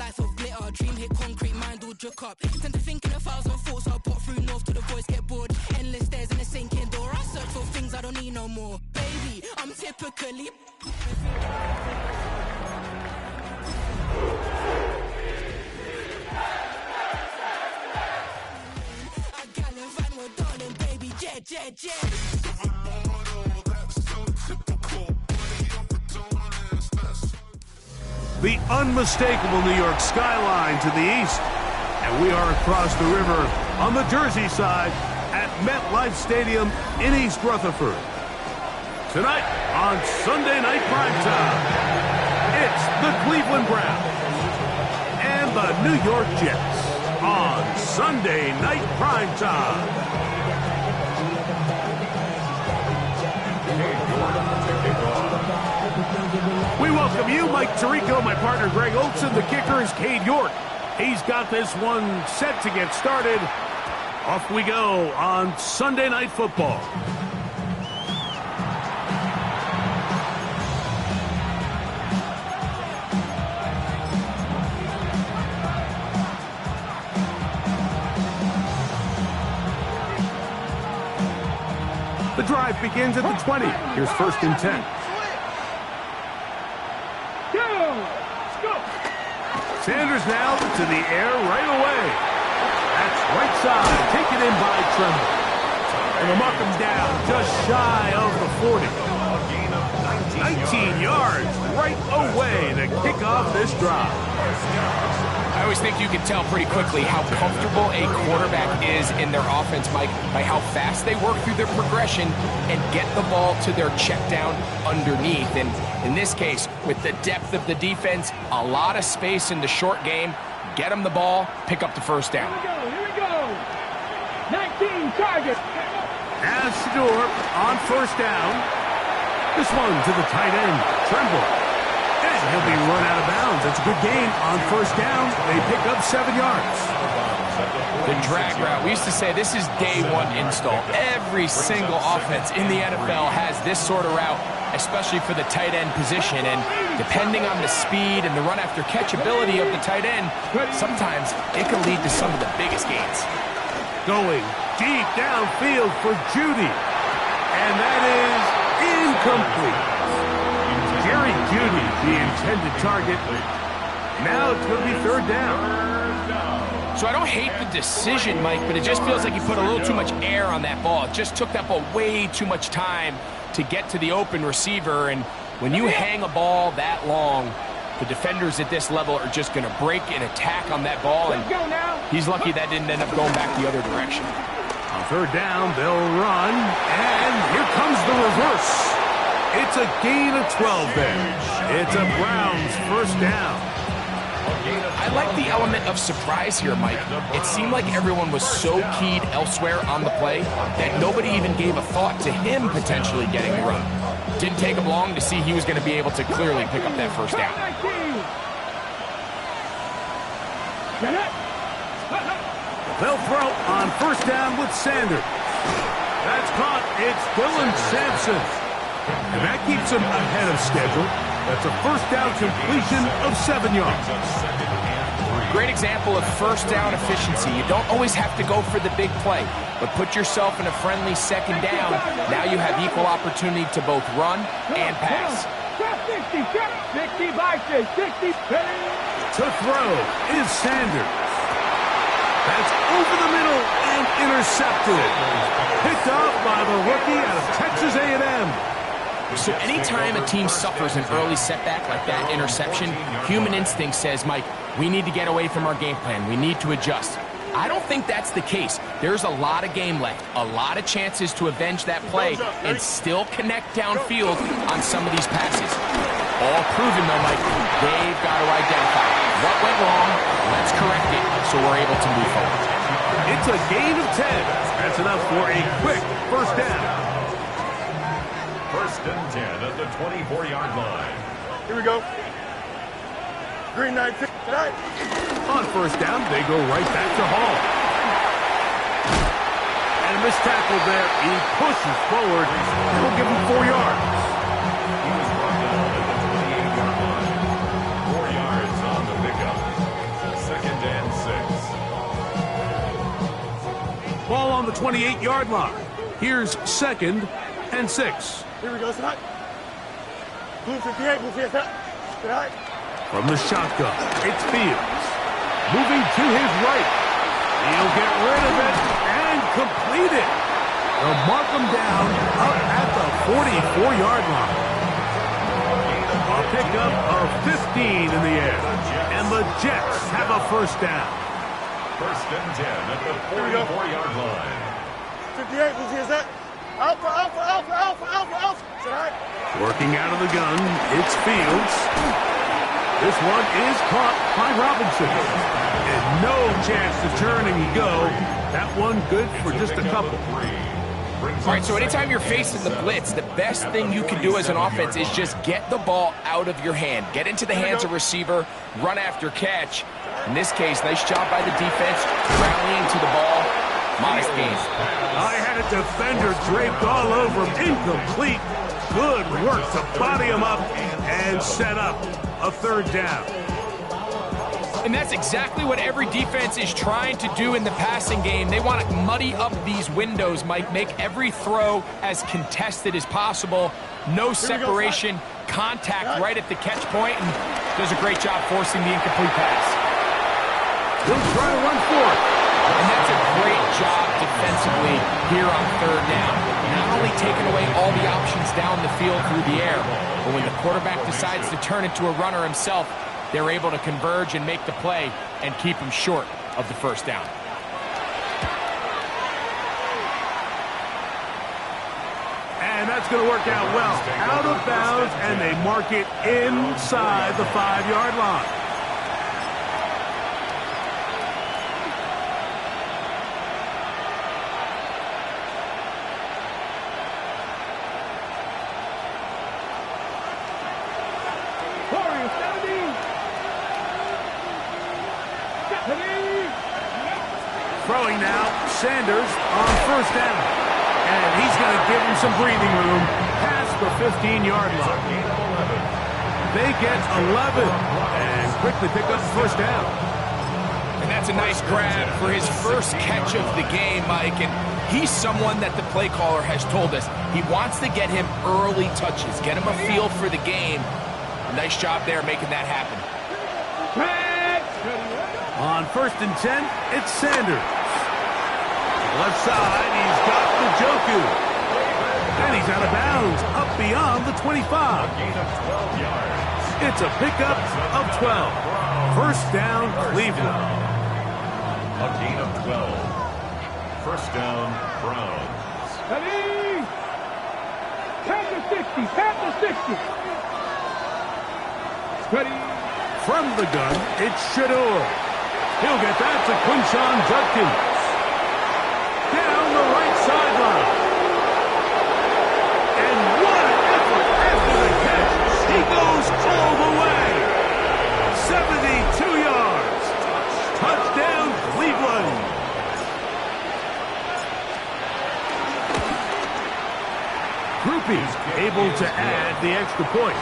lights of glitter. Dream hit concrete, mind all jook up. Tend to think in 1,000 thoughts. I'll pop through north to the voice, get bored. Endless stairs in a sinking door. I search for things I don't need no more. Baby, I'm typically... I gallivant with darling, baby, jet, jet, jet. The unmistakable New York skyline to the east. And we are across the river on the Jersey side at MetLife Stadium in East Rutherford. Tonight on Sunday Night Primetime, it's the Cleveland Browns and the New York Jets on Sunday Night Primetime. We welcome you, Mike Tirico, my partner Greg Olson. The kicker is Cade York. He's got this one set to get started. Off we go on Sunday Night Football. The drive begins at the 20. Here's 1st and 10. Sanders now to the air right away. That's right side, taken in by Tremble. And they'll mark him down just shy of the 40. 19 yards right away to kick off this drive. I always think you can tell pretty quickly how comfortable a quarterback is in their offense, Mike, by how fast they work through their progression and get the ball to their check down underneath. And in this case, with the depth of the defense, a lot of space in the short game, get them the ball, pick up the first down. Here we go. 19 targets. As Shedeur on 1st down. This one to the tight end, Tremble. And he'll be run out of bounds. It's a good gain on 1st down. They pick up 7 yards. The drag route. We used to say this is day one install. Every single offense in the NFL has this sort of route, especially for the tight end position. And depending on the speed and the run after catch ability of the tight end, sometimes it can lead to some of the biggest gains. Going deep downfield for Jeudy. And that is incomplete. Jerry Jeudy, the intended target. Now it's going to be 3rd down. So I don't hate the decision, Mike, but it just feels like he put a little too much air on that ball. It just took that ball way too much time to get to the open receiver. And when you hang a ball that long, the defenders at this level are just going to break and attack on that ball. And he's lucky that didn't end up going back the other direction. On 3rd down, they'll run. And here comes the reverse. It's a gain of 12 there. It's a Browns 1st down. I like the element of surprise here, Mike. It seemed like everyone was so keyed elsewhere on the play that nobody even gave a thought to him potentially getting the run. Didn't take him long to see he was going to be able to clearly pick up that 1st down. They'll throw on 1st down with Sanders. That's caught. It's Dylan Sampson. And that keeps him ahead of schedule. That's a 1st down completion of 7 yards. Great example of 1st down efficiency. You don't always have to go for the big play, but put yourself in a friendly 2nd down. Now you have equal opportunity to both run and pass. 60 by 60. To throw is Sanders. That's over the middle and intercepted. Picked up by the rookie out of Texas A&M. So anytime a team suffers an early setback like that interception, human instinct says, Mike, we need to get away from our game plan. We need to adjust. I don't think that's the case. There's a lot of game left, a lot of chances to avenge that play and still connect downfield on some of these passes. All proven, though, Mike, they've got to identify what went wrong, let's correct it so we're able to move forward. It's a gain of 10. That's enough for a quick 1st down. 1st and 10 at the 24-yard line. Here we go. Green 9. On 1st down, they go right back to Hall. And a missed tackle there. He pushes forward. We'll give him 4 yards. He was brought down at the 28-yard line. 4 yards on the pickup. 28-yard line. Here's 2nd and 6. Here we go, side. Blue 58, blue 58. Side. From the shotgun, it's Fields. Moving to his right. He'll get rid of it and complete it. They'll mark him down up at the 44-yard line. A pickup of 15 in the air. And the Jets have a first down. 1st and 10 at the 44-yard line. 58, blue 58. Alpha, alpha, alpha, alpha, alpha, alpha. Side. Working out of the gun, it's Fields. This one is caught by Robinson. And no chance to turn and go. That one good for just a couple. All right, so anytime you're facing the blitz, the best thing you can do as an offense is just get the ball out of your hand. Get into the hands of receiver, run after catch. In this case, nice job by the defense, rallying to the ball. Modest gain. I had a defender draped all over him. Incomplete. Good work to body him up and set up a 3rd down. And that's exactly what every defense is trying to do in the passing game. They want to muddy up these windows, Mike, make every throw as contested as possible. No separation, contact right at the catch point, and does a great job forcing the incomplete pass. He'll try to run for it. And that's a great job defensively here on 3rd down. Not only taking away all the options down the field through the air, but when the quarterback decides to turn into a runner himself, they're able to converge and make the play and keep him short of the 1st down. And that's going to work out well. Out of bounds, and they mark it inside the 5-yard line. Throwing now, Sanders on 1st down. And he's going to give him some breathing room past the 15-yard line. They get 11 and quickly pick up the 1st down. And that's a nice grab for his first catch of the game, Mike. And he's someone that the play caller has told us he wants to get him early touches, get him a feel for the game. Nice job there making that happen. On 1st and 10, it's Sanders. Left side, he's got Njoku. And he's out of bounds, up beyond the 25. Gain of 12 yards. It's a pickup of 12. 1st down, Cleveland. A gain of 12. 1st down, Browns. Ready? Panther 60, Panther 60. Ready? From the gun, it's Shador. He'll get that to Quinshon Judkins. Down the right sideline. And what an effort after the catch. He goes all the way. 72 yards. Touchdown, Cleveland. Groupies able to add the extra point.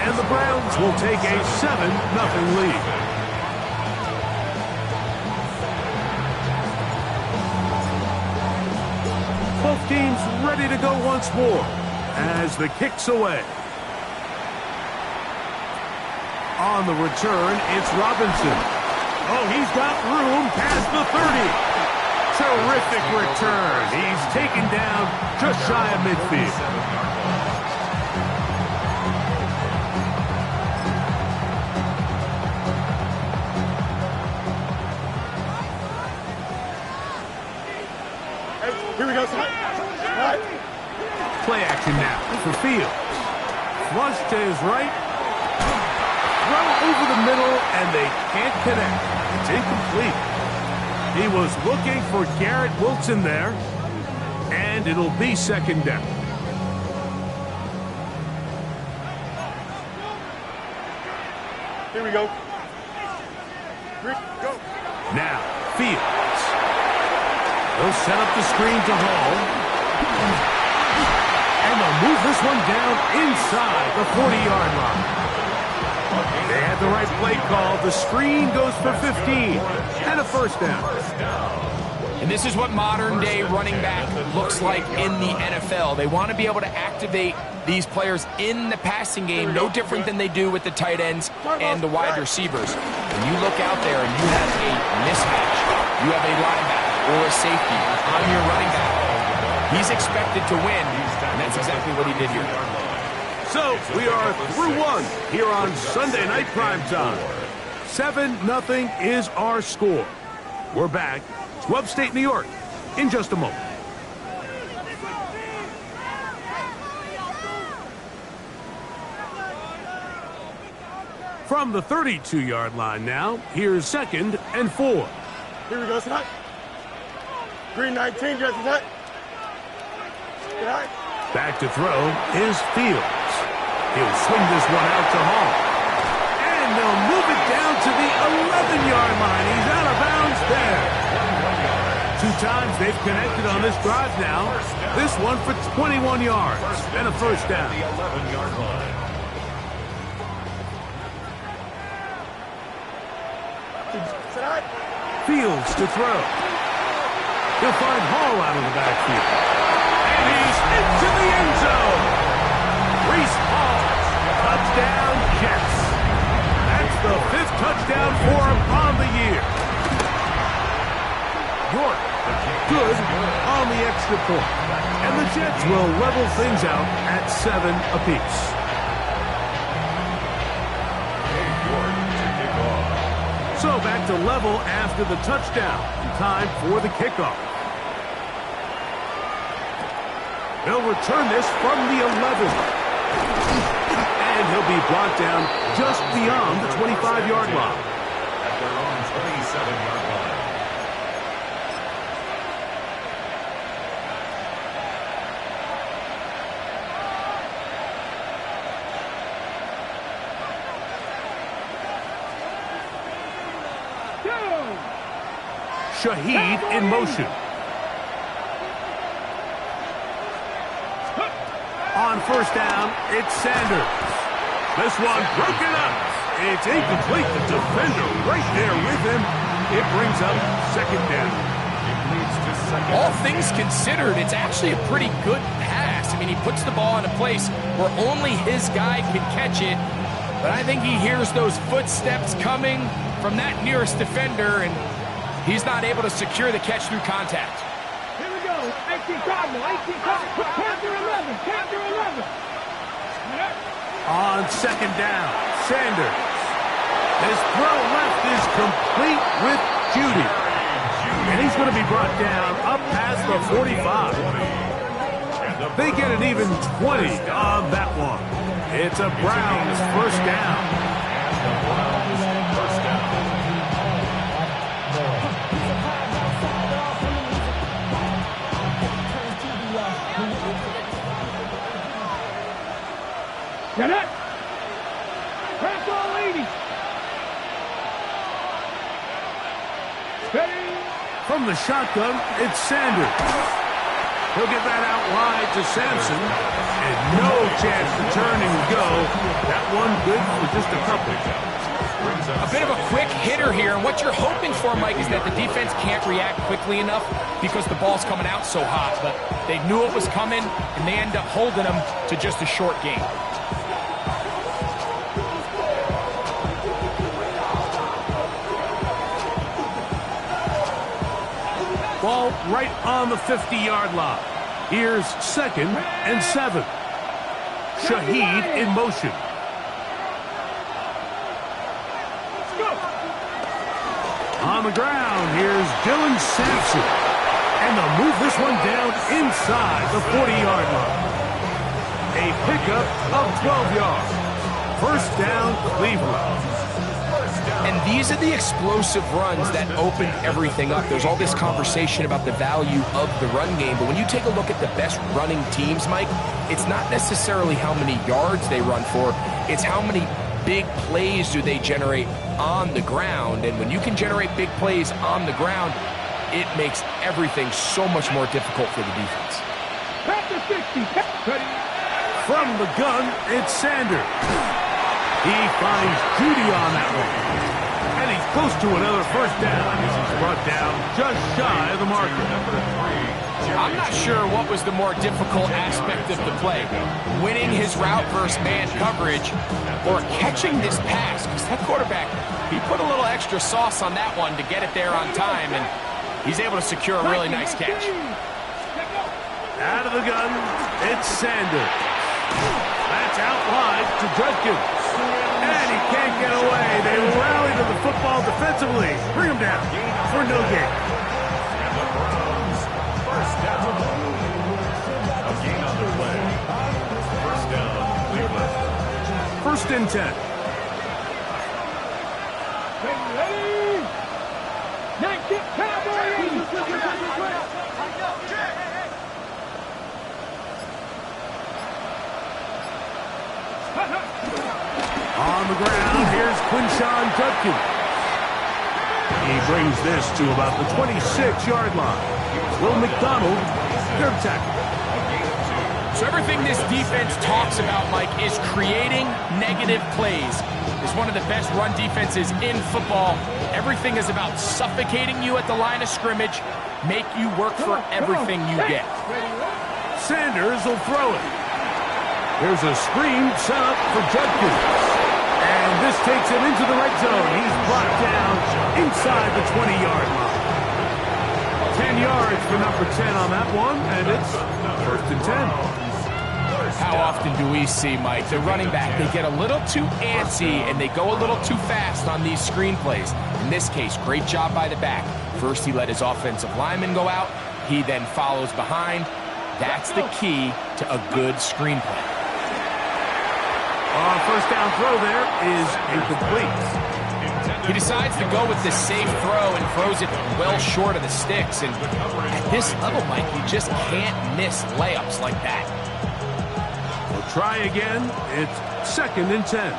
And the Browns will take a 7-0 lead. Both teams ready to go once more as the kick's away. On the return, it's Robinson. Oh, he's got room past the 30. Terrific return. He's taken down just shy of midfield. Here we go, side. Play action now for Fields. Flush to his right. Throw over the middle, and they can't connect. It's incomplete. He was looking for Garrett Wilson there, and it'll be 2nd down. Here we go. Go. Now, Fields. They'll set up the screen to Hall. And they'll move this one down inside the 40-yard line. They had the right play call. The screen goes for 15 and a 1st down. And this is what modern-day running back looks like in the NFL. They want to be able to activate these players in the passing game, no different than they do with the tight ends and the wide receivers. When you look out there and you have a mismatch, you have a linebacker or a safety on your running back, he's expected to win, and that's exactly what he did here. So we are through one here on Sunday Night Primetime. 7-0 is our score. We're back to upstate New York in just a moment. From the 32-yard line now, here's 2nd and 4. Here we go, Scott. Green 19, Jesse Hut. Back to throw is Fields. He'll swing this one out to Hall. And they'll move it down to the 11-yard line. He's out of bounds there. 2 times they've connected on this drive now. This one for 21 yards and a first down. The 11-yard line. Fields to throw. He'll find Hall out of the backfield. And he's into the end zone. Breece Hall, touchdown Jets. That's the 5th touchdown for him on the year. York, good on the extra point. And the Jets will level things out at 7 apiece. So back to level after the touchdown. Time for the kickoff. They'll return this from the 11. And he'll be brought down just beyond the 25-yard line. At their own 27-yard line. Shaheed in motion. On first down, it's Sanders. This one broken up. It's incomplete. The defender right there with him. It brings up 2nd down. All things considered, it's actually a pretty good pass. I mean, he puts the ball in a place where only his guy can catch it. But I think he hears those footsteps coming from that nearest defender, and he's not able to secure the catch through contact. Here we go. 18 Cardinal. 18 Cardinal. Captain 11. Captain 11. On 2nd down, Sanders. His throw left is complete with Judy. And he's going to be brought down up past the 45. They get an even 20 on that one. It's a Browns first down. Get it. Press all ladies. Steady. From the shotgun, it's Sanders. He'll get that out wide to Sampson. And no chance to turn and go. That one good for just a couple. A bit of a quick hitter here, and what you're hoping for, Mike, is that the defense can't react quickly enough because the ball's coming out so hot. But they knew it was coming, and they end up holding them to just a short game. Ball right on the 50-yard line. Here's 2nd and 7. Shaheed in motion. On the ground, here's Dylan Sampson. And they'll move this one down inside the 40-yard line. A pickup of 12 yards. First down, Cleveland. And these are the explosive runs that open everything up. There's all this conversation about the value of the run game, but when you take a look at the best running teams, Mike, it's not necessarily how many yards they run for, it's how many big plays do they generate on the ground. And when you can generate big plays on the ground, it makes everything so much more difficult for the defense. Back to 60. From the gun, it's Sanders. He finds Judy on that one. And he's close to another first down. He's brought down just shy of the marker. I'm not sure what was the more difficult aspect of the play, winning his route versus man coverage or catching this pass, because that quarterback, he put a little extra sauce on that one to get it there on time, and he's able to secure a really nice catch. Out of the gun, it's Sanders. That's out wide to Judkins. And he can't get away. They rally to the football defensively. Bring him down for no gain. First down. A gain on the play. First down, Cleveland. 1st and 10. Ready? 19 Cowboys! On the ground, here's Quinshon Judkins. He brings this to about the 26-yard line. Will McDonald, third tackle. So everything this defense talks about, Mike, is creating negative plays. It's one of the best run defenses in football. Everything is about suffocating you at the line of scrimmage, make you work for everything you get. Sanders will throw it. There's a screen set up for Judkins. And this takes him into the red zone. He's brought down inside the 20-yard line. 10 yards for number 10 on that one, and it's 1st and 10. How often do we see, Mike, the running back, they get a little too antsy and they go a little too fast on these screen plays. In this case, great job by the back. First, he let his offensive lineman go out. He then follows behind. That's the key to a good screen play. First down throw there is incomplete. He decides to go with the safe throw and throws it well short of the sticks. And at this level, Mike, you just can't miss layups like that. We'll try again. It's 2nd and 10.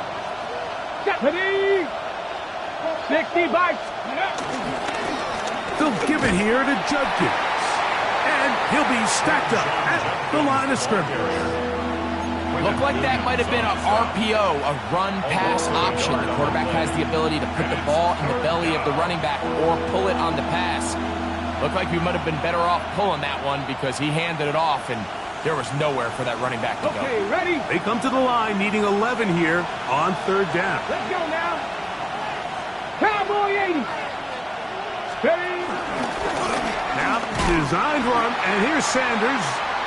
Deputy! 60 bites! They'll give it here to Judkins. And he'll be stacked up at the line of scrimmage. Looked like that might have been a RPO, a run-pass option. The quarterback has the ability to put the ball in the belly of the running back or pull it on the pass. Looked like we might have been better off pulling that one because he handed it off, and there was nowhere for that running back to go. Okay, ready? They come to the line needing 11 here on 3rd down. Let's go now. Cowboy 80. Ready? Now, designed run, and here's Sanders.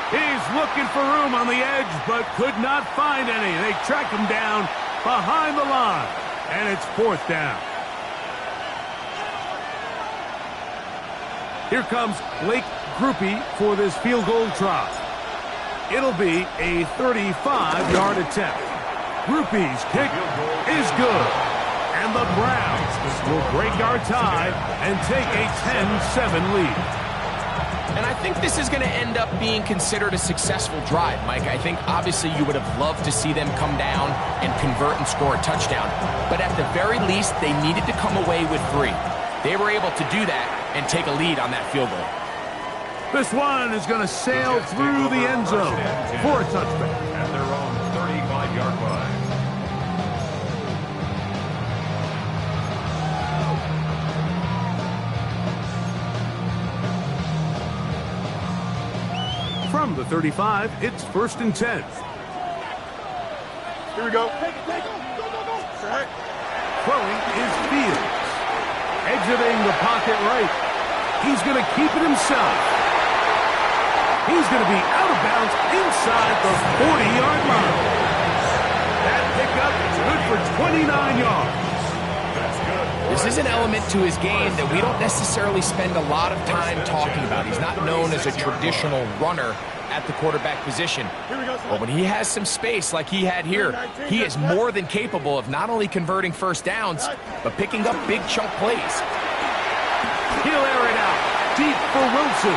He's looking for room on the edge, but could not find any. They track him down behind the line, and it's 4th down. Here comes Blake Grupe for this field goal try. It'll be a 35-yard attempt. Grupe's kick is good, and the Browns will break our tie and take a 10-7 lead. And I think this is going to end up being considered a successful drive, Mike. I think obviously you would have loved to see them come down and convert and score a touchdown. But at the very least, they needed to come away with 3. They were able to do that and take a lead on that field goal. This one is going to sail through the end zone for a touchback. At their own 35-yard line. From the 35, it's 1st and 10. Here we go. Throwing is Fields. Exiting the pocket right. He's going to keep it himself. He's going to be out of bounds inside the 40-yard line. That pickup is good for 29 yards. This is an element to his game that we don't necessarily spend a lot of time talking about. He's not known as a traditional runner at the quarterback position. But when he has some space like he had here, he is more than capable of not only converting first downs, but picking up big chunk plays. He'll air it out. Deep for Wilson.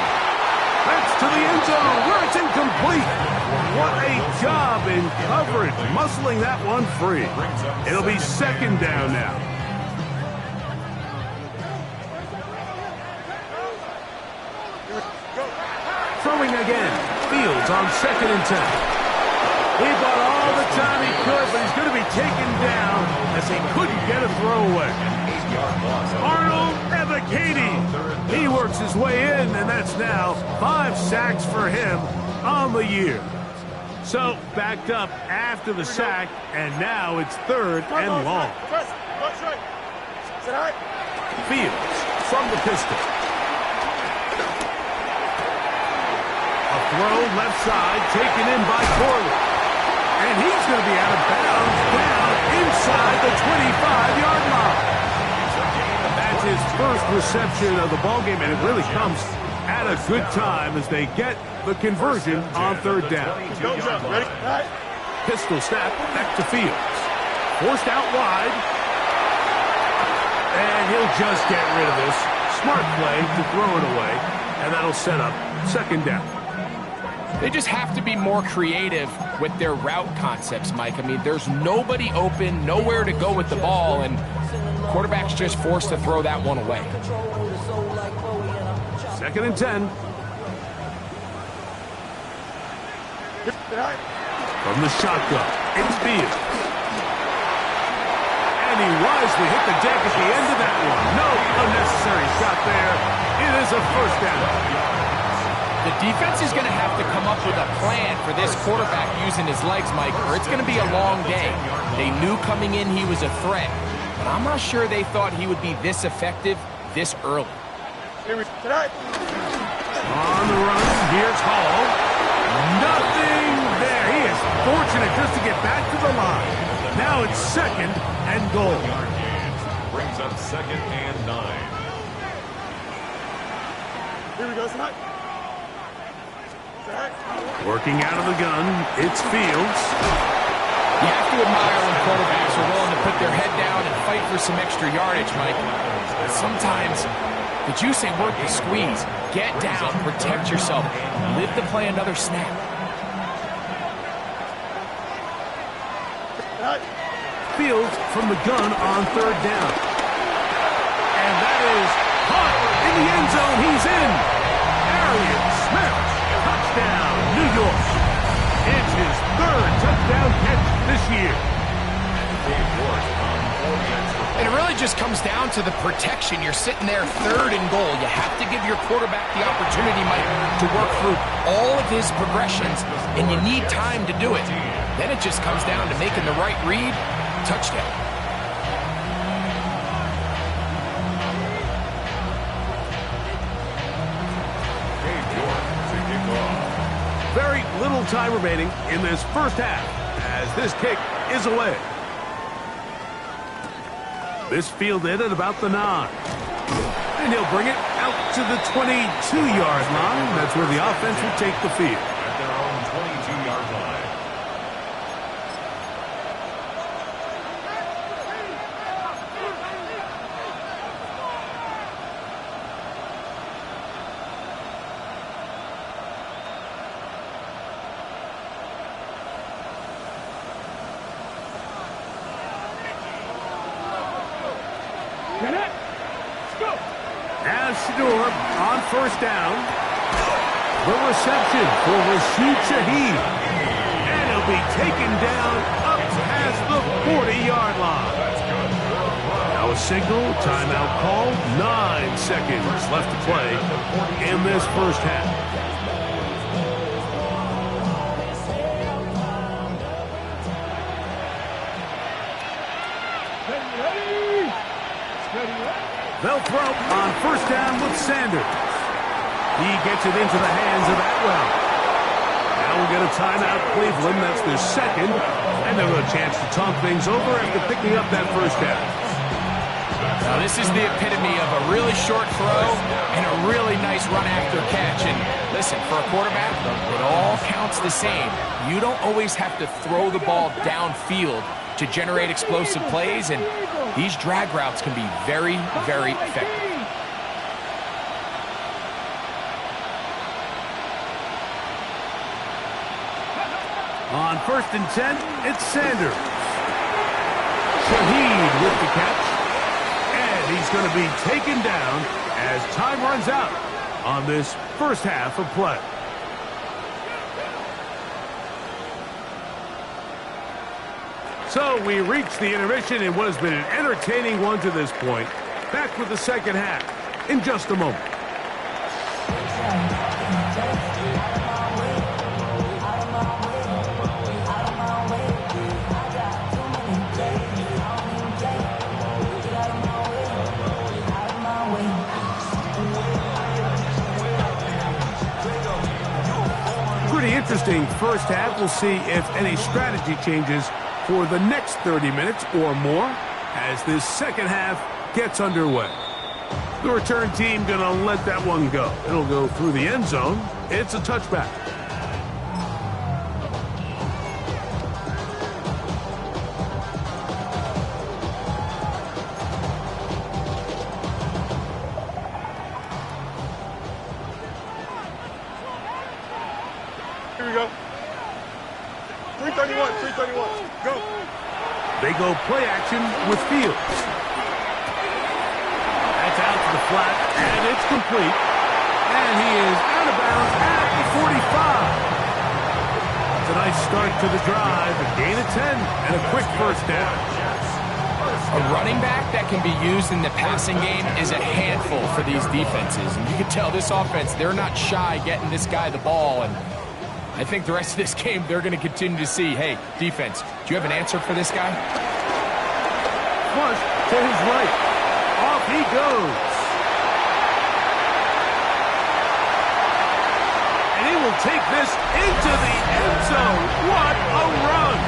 That's to the end zone where it's incomplete. What a job in coverage, muscling that one free. It'll be 2nd down now. Throwing again. Fields on 2nd and 10. He bought all the time he could, but he's going to be taken down as he couldn't get a throw away. Arnold Ebiketie. He works his way in, and that's now 5 sacks for him on the year. So, backed up after the sack, and now it's 3rd and long. Fields from the pistol. A throw left side, taken in by Corley. And he's going to be out of bounds down inside the 25-yard line. That's his first reception of the ballgame, and it really comes at a good time as they get the conversion on 3rd down. Pistol snap back to Fields. Forced out wide. And he'll just get rid of this. Smart play to throw it away, and that'll set up 2nd down. They just have to be more creative with their route concepts, Mike. I mean, there's nobody open, nowhere to go with the ball, and quarterback's just forced to throw that one away. 2nd and 10. From the shotgun, it's Fields. And he wisely hit the deck at the end of that one. No unnecessary shot there. It is a 1st down. The defense is going to have to come up with a plan for this quarterback using his legs, Mike, or it's going to be a long day. They knew coming in he was a threat, but I'm not sure they thought he would be this effective this early. On the run, here's Hall. Nothing there. He is fortunate just to get back to the line. Now it's 2nd and goal. Brings up 2nd and 9. Here we go, tonight. Working out of the gun, it's Fields. You have to admire when quarterbacks are willing to put their head down and fight for some extra yardage, Mike. Sometimes the juice ain't worth the squeeze. Get down, protect yourself, live to play another snap. Fields from the gun on 3rd down. And that is caught in the end zone. He's in. Arian Smith. Touchdown, New York. It's his 3rd touchdown catch this year. And it really just comes down to the protection. You're sitting there 3rd and goal. You have to give your quarterback the opportunity, Mike, to work through all of his progressions, and you need time to do it. Then it just comes down to making the right read. Touchdown. Very little time remaining in this 1st half as this kick is away. This fielded at about the 9. And he'll bring it out to the 22-yard line. That's where the offense will take the field. At their own 22-yard line. As Shador on 1st down. The reception for Rashid Shaheed. And he'll be taken down up past the 40-yard line. Now a signal, timeout called. 9 seconds left to play in this 1st half. They'll throw on 1st down with Sanders. He gets it into the hands of Atwell. Now we'll get a timeout, Cleveland. That's their 2nd. And they'll have a chance to talk things over after picking up that 1st down. Now this is the epitome of a really short throw and a really nice run after catch. And listen, for a quarterback, it all counts the same. You don't always have to throw the ball downfield to generate explosive plays, and these drag routes can be very, very effective. On 1st and 10, it's Sanders. Shaheed with the catch. And he's going to be taken down as time runs out on this 1st half of play. So we reach the intermission in what has been an entertaining one to this point. Back with the second half in just a moment. Pretty interesting first half. We'll see if any strategy changes for the next 30 minutes or more as this second half gets underway. The return team gonna let that one go. It'll go through the end zone. It's a touchback. Here we go. 331, 331. Go. They go play action with Fields. That's out to the flat, and it's complete. And he is out of bounds at the 45. It's a nice start to the drive, a gain of 10, and a quick first down. A running back that can be used in the passing game is a handful for these defenses. And you can tell this offense, they're not shy getting this guy the ball. And I think the rest of this game, they're going to continue to see, hey, defense, do you have an answer for this guy? Flush to his right. Off he goes. And he will take this into the end zone. What a run.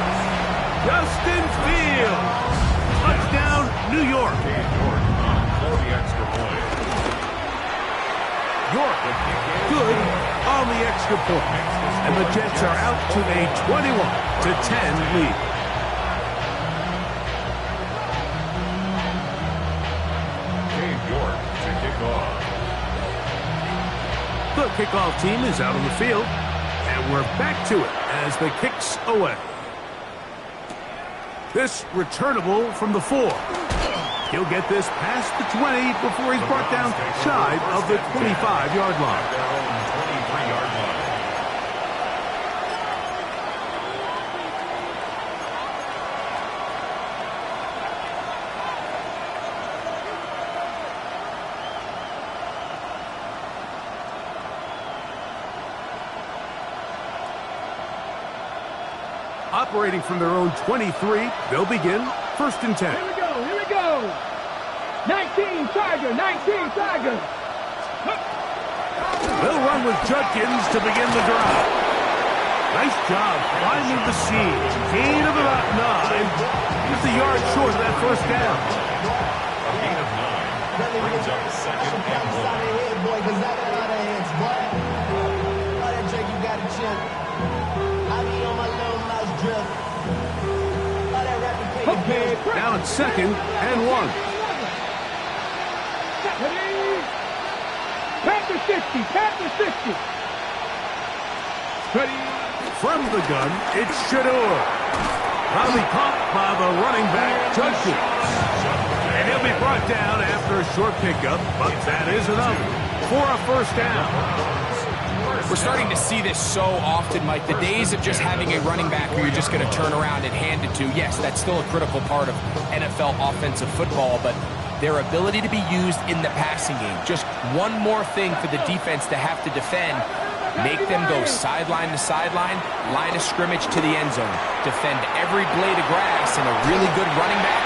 Justin Fields. Touchdown, New York. For the extra point. York, good on the extra point. And the Jets are out to a 21-10 lead. Dave York to kick off. The kickoff team is out on the field, and we're back to it as the kick's away. This returnable from the 4. He'll get this past the 20 before he's brought down shy of the 25-yard line. 23-yard line. Operating from their own 23, they'll begin 1st and 10. Here we go, here we go. 19 Tiger, 19 Tiger. They'll run with Judkins to begin the drive. Nice job finding the seam. Gain of about 9. Just a yard short of that first down. A gain of 9 brings up 2nd and 1. Okay, Now it's 2nd and 1. Panther 60, Panther 60. Ready. From the gun, it's Shador. Probably caught by the running back, Judkins. And he'll be brought down after a short pickup, but that is enough for a first down. We're starting to see this so often, Mike. The days of just having a running back who you're just going to turn around and hand it to, yes, that's still a critical part of NFL offensive football, but their ability to be used in the passing game, just one more thing for the defense to have to defend, make them go sideline to sideline, line of scrimmage to the end zone, defend every blade of grass, and a really good running back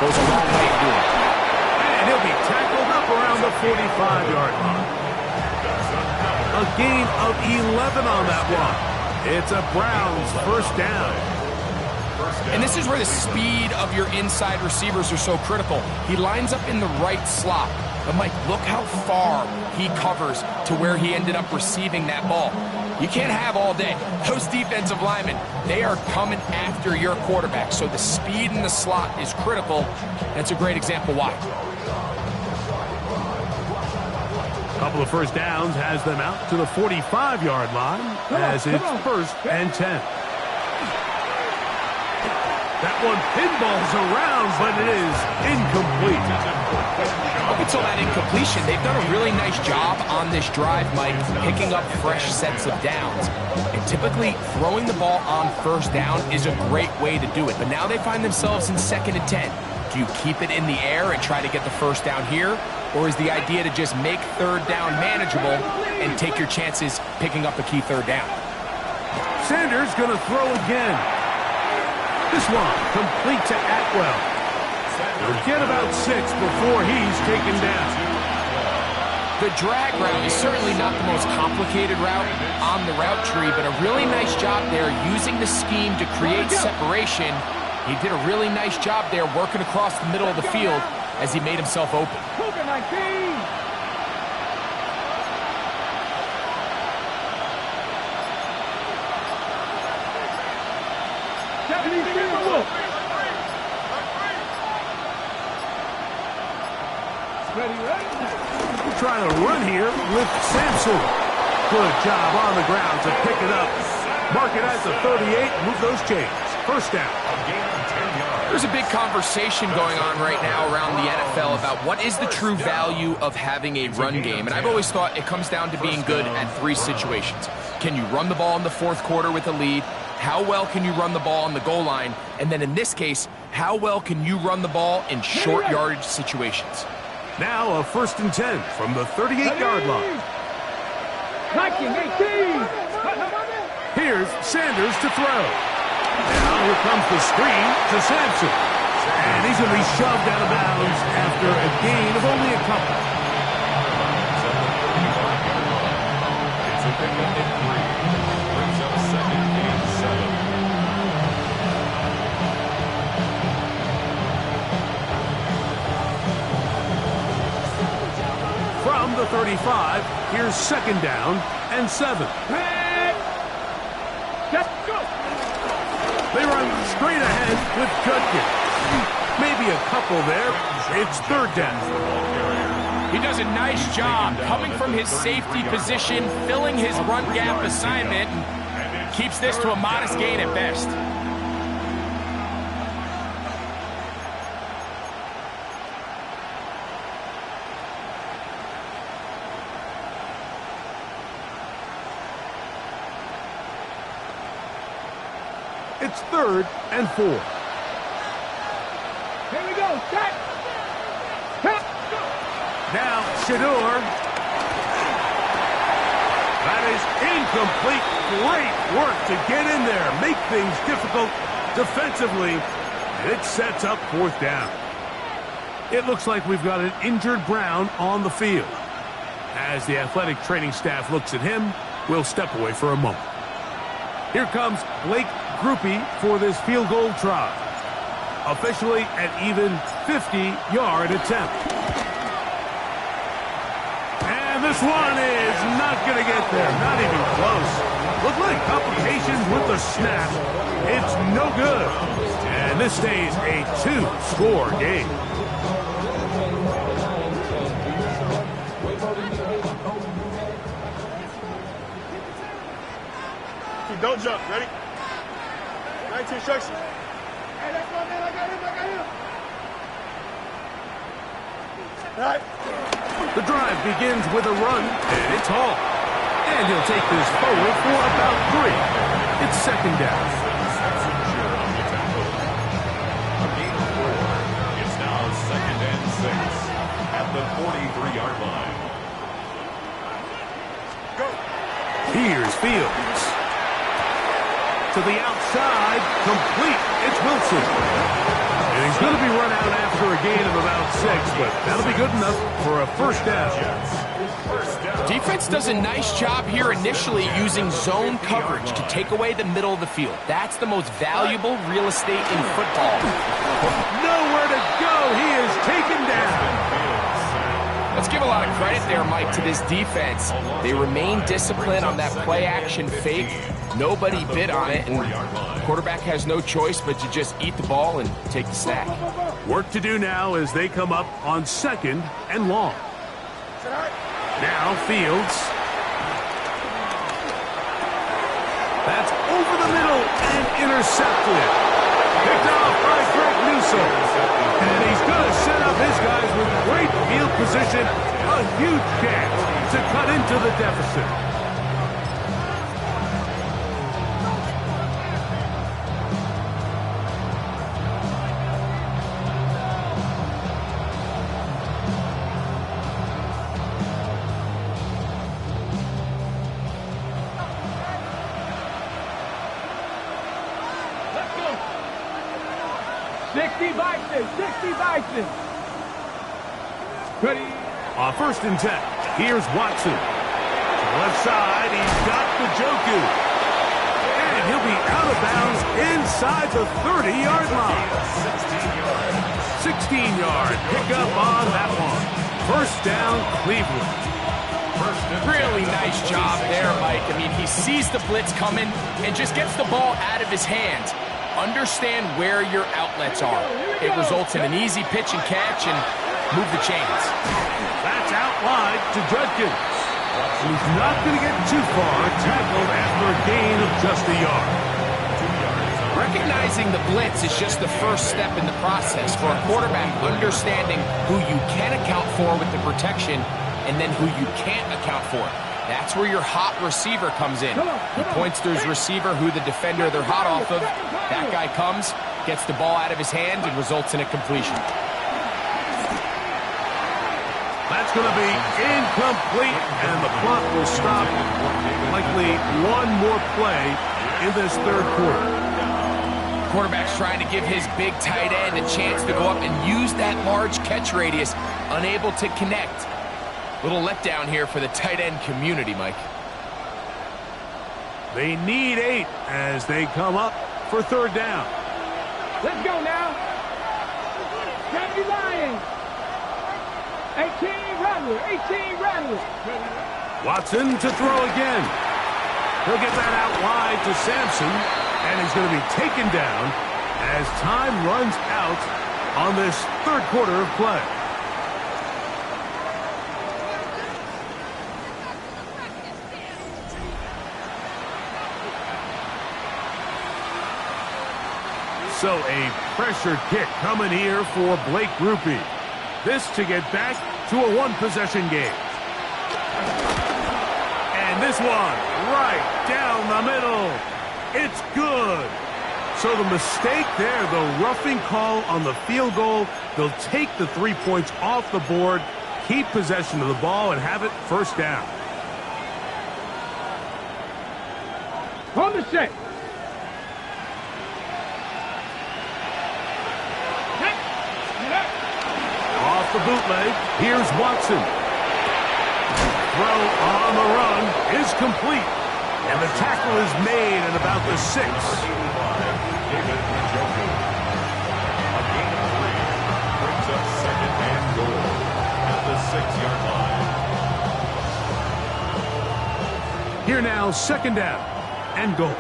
goes a long way to do it. And he'll be tackled up around the 45-yard line. A gain of 11 on that one. It's a Browns first down. And this is where the speed of your inside receivers are so critical. He lines up in the right slot. But, Mike, look how far he covers to where he ended up receiving that ball. You can't have all day. Those defensive linemen, they are coming after your quarterback. So the speed in the slot is critical. That's a great example why. Couple of first downs has them out to the 45-yard line as it's 1st and 10. That one pinballs around, but it is incomplete. Up until that incompletion, they've done a really nice job on this drive, Mike, picking up fresh sets of downs. And typically, throwing the ball on first down is a great way to do it. But now they find themselves in 2nd and 10. Do you keep it in the air and try to get the first down here? Or is the idea to just make third down manageable and take your chances picking up a key third down? Sanders going to throw again. This one complete to Atwell. They'll get about 6 before he's taken down. The drag route is certainly not the most complicated route on the route tree, but a really nice job there using the scheme to create separation. He did a really nice job there working across the middle of the field as he made himself open. Cougar 19. We're trying to run here with Sampson. Good job on the ground to pick it up. Mark it at the 38, move those chains. First down. There's a big conversation going on right now around the NFL about what is the true value of having a run game. And I've always thought it comes down to being good at 3 situations. Can you run the ball in the 4th quarter with a lead? How well can you run the ball on the goal line? And then in this case, how well can you run the ball in short yardage situations? Now a 1st and 10 from the 38-yard line. 19-18. Here's Sanders to throw. Now here comes the screen to Sampson. And he's going to be shoved out of bounds after a gain of only a couple. It's a pickup at 3. Brings up 2nd and 7. From the 35, here's 2nd down and 7. They run straight ahead with Judkins. Maybe a couple there. It's 3rd down. He does a nice job coming from his safety position, filling his run gap assignment, and keeps this to a modest gain at best. It's 3rd and 4. Here we go. Set. Now Shedeur. That is incomplete. Great work to get in there, make things difficult defensively. And it sets up 4th down. It looks like we've got an injured Brown on the field. As the athletic training staff looks at him, we'll step away for a moment. Here comes Blake Grupe for this field goal try. Officially an even 50-yard attempt. And this one is not going to get there. Not even close. Look like complications with the snap. It's no good. And this stays a 2-score game. Don't jump. Ready? 19 instructions. Hey, that's my man. I got him. All right. The drive begins with a run, and it's Hall. And he'll take this forward for about 3. It's 2nd down. It's now 2nd and 6 at the 43-yard line. Go. Here's Fields. To the outside, complete. It's Wilson. And he's going to be run out after a gain of about 6, but that'll be good enough for a 1st down. Defense does a nice job here initially using zone coverage to take away the middle of the field. That's the most valuable real estate in football. Nowhere to go. He is taken down. Let's give a lot of credit there, Mike, to this defense. They remain disciplined on that play-action fake. Nobody bit on it, and the quarterback has no choice but to just eat the ball and take the sack. Work to do now as they come up on 2nd and long. Now Fields. That's over the middle and intercepted. Picked off by Greg Newsome. And he's going to set up his guys with great field position. A huge chance to cut into the deficit. 60 Bison, 60 Bison. Ready? On 1st and 10, here's Watson. To the left side, he's got the Njoku. And he'll be out of bounds inside the 30-yard line. 16-yard pickup on that one. 1st down, Cleveland. Really nice job there, Mike. I mean, he sees the blitz coming and just gets the ball out of his hands. Understand where your outlets are. It results in an easy pitch and catch and move the chains. That's out wide to Judkins. He's not going to get too far, tackled after a gain of just a yard. Recognizing the blitz is just the first step in the process for a quarterback, understanding who you can account for with the protection and then who you can't account for. That's where your hot receiver comes in. He points to his receiver who the defender they're hot off of. That guy comes, gets the ball out of his hand, and results in a completion. That's going to be incomplete, and the clock will stop. Likely one more play in this 3rd quarter. Quarterback's trying to give his big tight end a chance to go up and use that large catch radius, unable to connect. Little letdown here for the tight end community, Mike. They need 8 as they come up for 3rd down. Let's go now. Happy Lions. 18 Rattler, 18 Rattler. Watson to throw again. He'll get that out wide to Sampson, and he's going to be taken down as time runs out on this 3rd quarter of play. So a pressure kick coming here for Blake Grupe. This to get back to a 1-possession game. And this one right down the middle. It's good. So the mistake there, the roughing call on the field goal, they'll take the 3 points off the board, keep possession of the ball, and have it 1st down. On the set. Off the bootleg, here's Watson. Throw on the run is complete. And the tackle is made at about the 6. David Njoku. A gain of 3 brings up 2nd and goal at the 6-yard line. Here now, 2nd down and goal.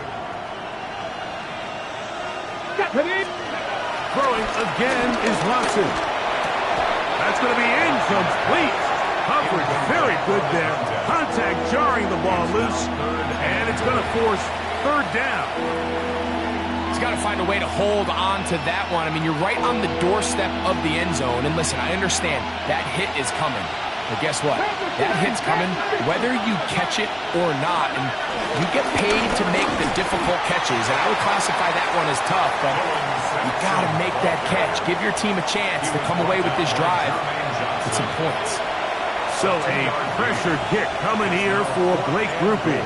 Throwing again is Watson. That's going to be incomplete. Coverage very good there. Contact jarring the ball loose. And it's going to force 3rd down. He's got to find a way to hold on to that one. I mean, you're right on the doorstep of the end zone. And listen, I understand that hit is coming. But guess what? That hit's coming whether you catch it or not. And you get paid to make the difficult catches. And I would classify that one as tough. But you got to make that catch. Give your team a chance to come away with this drive with some points. So a pressure kick coming here for Blake Grupe.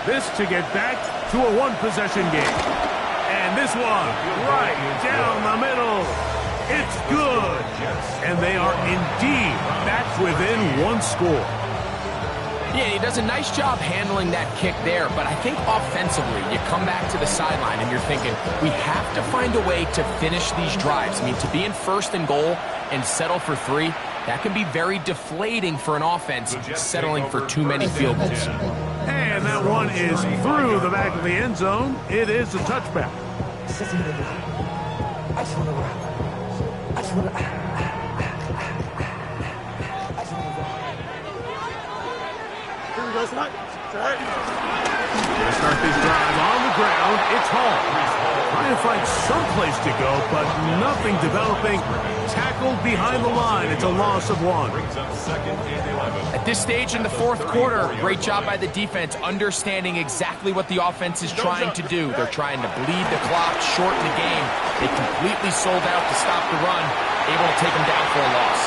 This to get back to a 1-possession game. And this one right down the middle. It's good. And they are indeed back within 1 score. Yeah, he does a nice job handling that kick there, but I think offensively, you come back to the sideline and you're thinking, we have to find a way to finish these drives. I mean, to be in 1st and goal and settle for 3, that can be very deflating for an offense settling for too many field goals. And that one is through the back of the end zone. It is a touchback. Here we go, Snot. Right. Gonna start this drive on the ground. It's Hall. Trying to find some place to go, but nothing developing. Tackled behind the line. It's a loss of 1. At this stage in the 4th quarter, great job by the defense, understanding exactly what the offense is trying to do. They're trying to bleed the clock, shorten the game. They completely sold out to stop the run, able to take them down for a loss.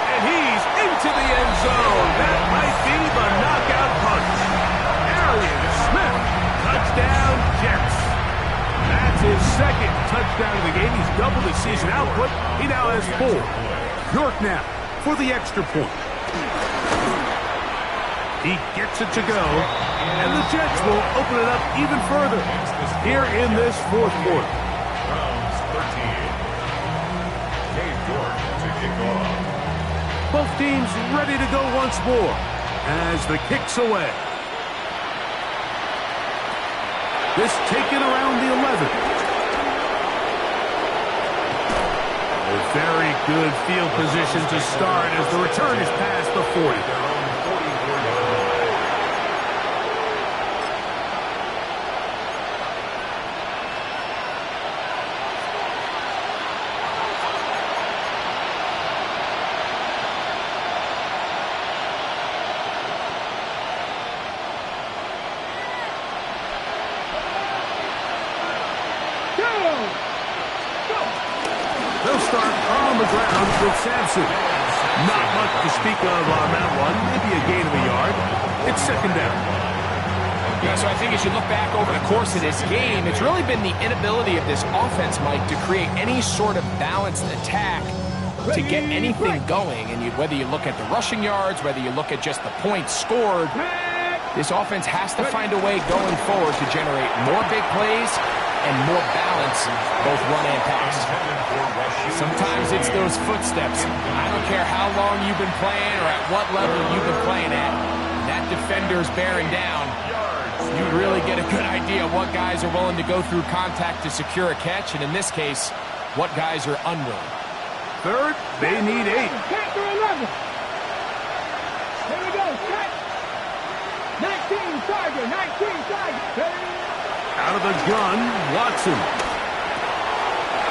And he's into the end zone. That might be the knockout punch. Arian Smith, touchdown Jets. That's his 2nd touchdown touchdown in the game. He's doubled his season output. He now has 4. York now for the extra point. He gets it to go, and the Jets will open it up even further here in this fourth quarter. Browns 13. Dave York to kick off. Both teams ready to go once more as the kick's away. This taken around the 11. A very good field position to start as the return is past the 40. They'll start on the ground with Sampson. Not much to speak of on that one. Maybe a gain of a yard. It's second down. Yeah, so I think as you look back over the course of this game, it's really been the inability of this offense, Mike, to create any sort of balanced attack to get anything going. And whether you look at the rushing yards, whether you look at just the points scored, this offense has to find a way going forward to generate more big plays and more balance, both run and pass. Sometimes it's those footsteps. I don't care how long you've been playing or at what level you've been playing at. That defender's bearing down. You really get a good idea of what guys are willing to go through contact to secure a catch, and in this case, what guys are unwilling. Third, they need 8. Catch or 11. Here we go. Catch. 19 Tiger. 19 Tiger. Out of the gun, Watson.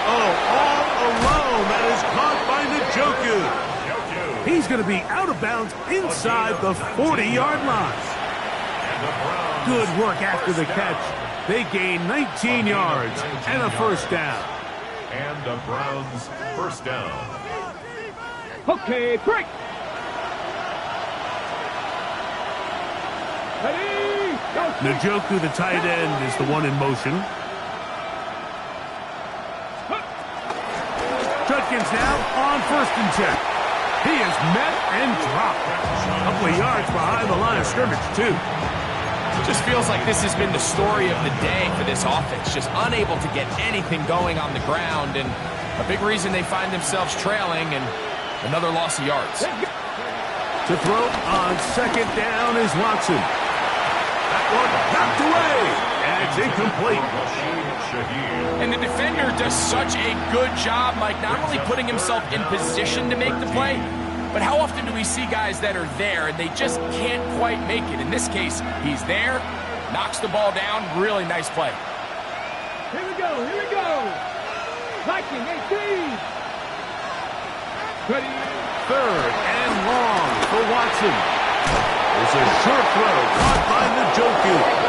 Oh, all alone. That is caught by Njoku. He's going to be out of bounds inside the 40-yard line. Good work after the catch. They gain 19 yards and a first down. And the Browns first down. Okay, break. Ready, go. Njoku, the tight end, is the one in motion. Judkins now on 1st and 10. He is met and dropped. A couple of yards behind the line of scrimmage, too. It just feels like this has been the story of the day for this offense. Just unable to get anything going on the ground, and a big reason they find themselves trailing and another loss of yards. To throw on 2nd down is Watson. That one knocked away, and it's incomplete. And the defender does such a good job, Mike, not only putting himself in position to make the play, but how often do we see guys that are there and they just can't quite make it? In this case, he's there, knocks the ball down, really nice play. Here we go, here we go. Viking 18. Ready. 3rd and long for Watson. It's a short throw caught by Njoku.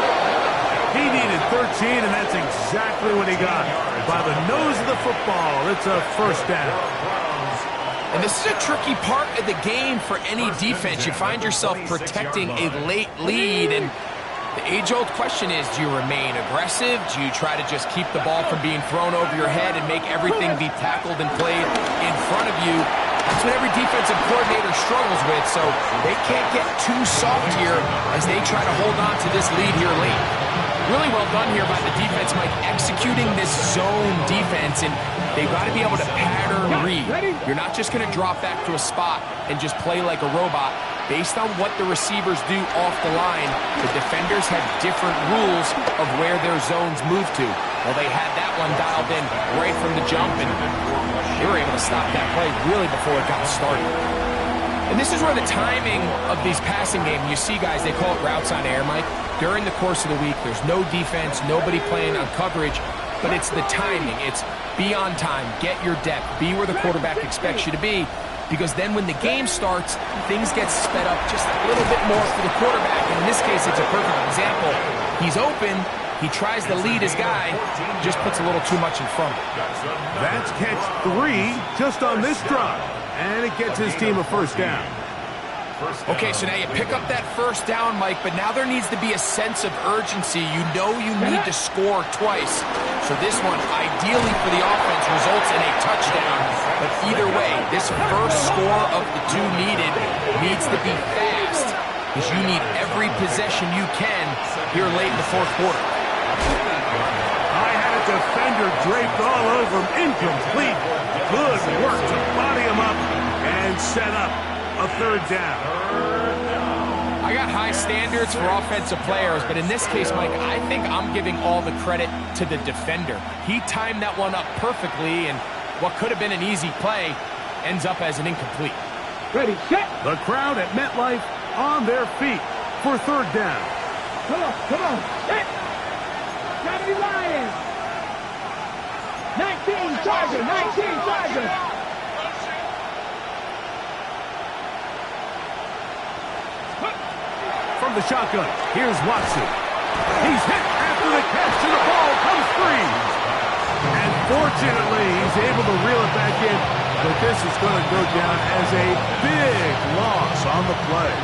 He needed 13, and that's exactly what he got. By the nose of the football, it's a first down. And this is a tricky part of the game for any defense. You find yourself protecting a late lead, and the age-old question is, do you remain aggressive? Do you try to just keep the ball from being thrown over your head and make everything be tackled and played in front of you? That's what every defensive coordinator struggles with, so they can't get too soft here as they try to hold on to this lead here late. Really well done here by the defense, Mike, executing this zone defense, and they've got to be able to pattern read. You're not just going to drop back to a spot and just play like a robot. Based on what the receivers do off the line, the defenders have different rules of where their zones move to. Well, they had that one dialed in right from the jump, and they were able to stop that play really before it got started. And this is where the timing of these passing games, you see guys, they call it routes on air, Mike. During the course of the week, there's no defense, nobody playing on coverage, but it's the timing. It's be on time, get your depth, be where the quarterback expects you to be, because then when the game starts, things get sped up just a little bit more for the quarterback. And in this case, it's a perfect example. He's open, he tries to lead his guy, just puts a little too much in front. That's catch 3 just on this drive, and it gets his team a first down. Okay, so now you pick up that first down, Mike, but now there needs to be a sense of urgency. You know you need to score twice. So this one, ideally for the offense, results in a touchdown. But either way, this first score of the two needs to be fast, because you need every possession you can here late in the fourth quarter. I had a defender draped all over him. Incomplete. Good work to body him up and set up a third down. I got high standards for offensive players, but in this case, Mike, I think I'm giving all the credit to the defender. He timed that one up perfectly, and what could have been an easy play ends up as an incomplete. Ready, set. The crowd at MetLife on their feet for third down. Come on, set. Johnny Lions. 19 Chargers. From the shotgun, here's Watson. He's hit after the catch, and the ball comes free. And fortunately, he's able to reel it back in, but this is going to go down as a big loss on the play.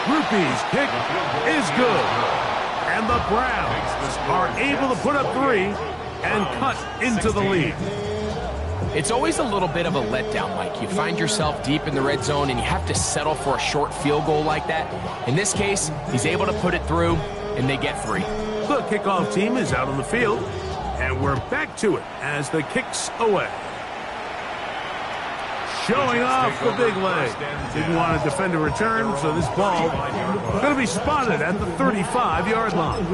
Rupee's kick is good. And the Browns are able to put up 3 and cut into the lead. It's always a little bit of a letdown, Mike. You find yourself deep in the red zone and you have to settle for a short field goal like that. In this case, he's able to put it through and they get 3. The kickoff team is out on the field, and we're back to it as the kick's away. Showing off the big leg. Didn't want to defend a return, so this ball going to be spotted at the 35-yard line.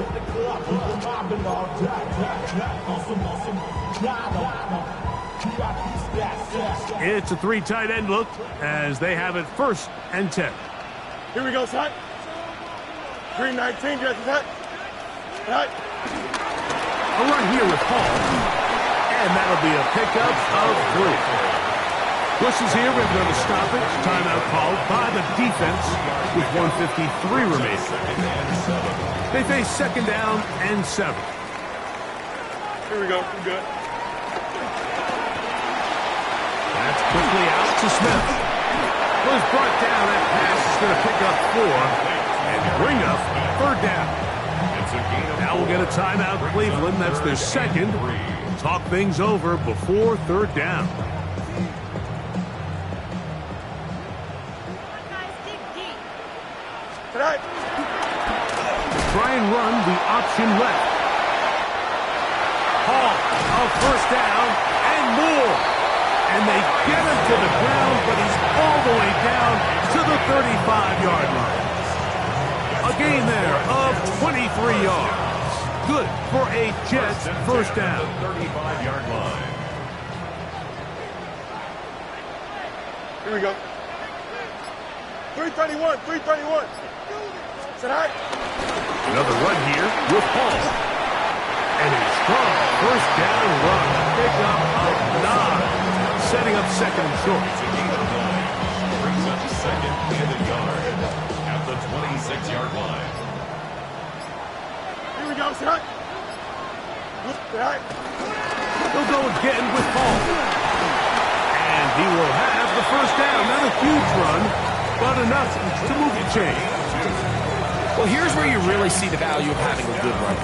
It's a 3 tight end look as they have it 1st and 10. Here we go, Scott. Green 19, just attack. Right. A run here with Paul. And that'll be a pickup of 3. Bush is here. We're going to stop it. Timeout called by the defense with 1:53 remaining. They face 2nd down and 7. Here we go. We're good. That's quickly out to Smith. Was brought down. That pass is going to pick up 4 and bring up 3rd down. Now we'll get a timeout, Cleveland. That's their 2nd. Talk things over before 3rd down. Try and run the option left. Hall, a 1st down and more. And they get him to the ground, but he's all the way down to the 35-yard line. A gain there of 23 yards. Good for a Jets 1st down. 35-yard line. Here we go. 331. Sit high. Another run here with Paul. And a strong 1st down run. Pick up of 9. Setting up 2nd and short. Brings up 2nd and a yard at the 26-yard line. Here we go, sit high. Sit high. They'll go again with Paul. And he will have the 1st down. Not a huge run, but enough to move the chain. Well, here's where you really see the value of having a good run.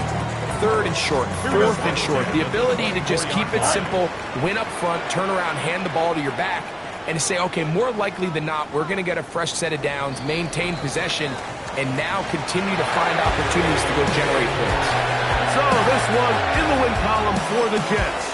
3rd and short, 4th and short. The ability to just keep it simple, win up front, turn around, hand the ball to your back, and to say, okay, more likely than not, we're going to get a fresh set of downs, maintain possession, and now continue to find opportunities to go generate points. So this one in the win column for the Jets.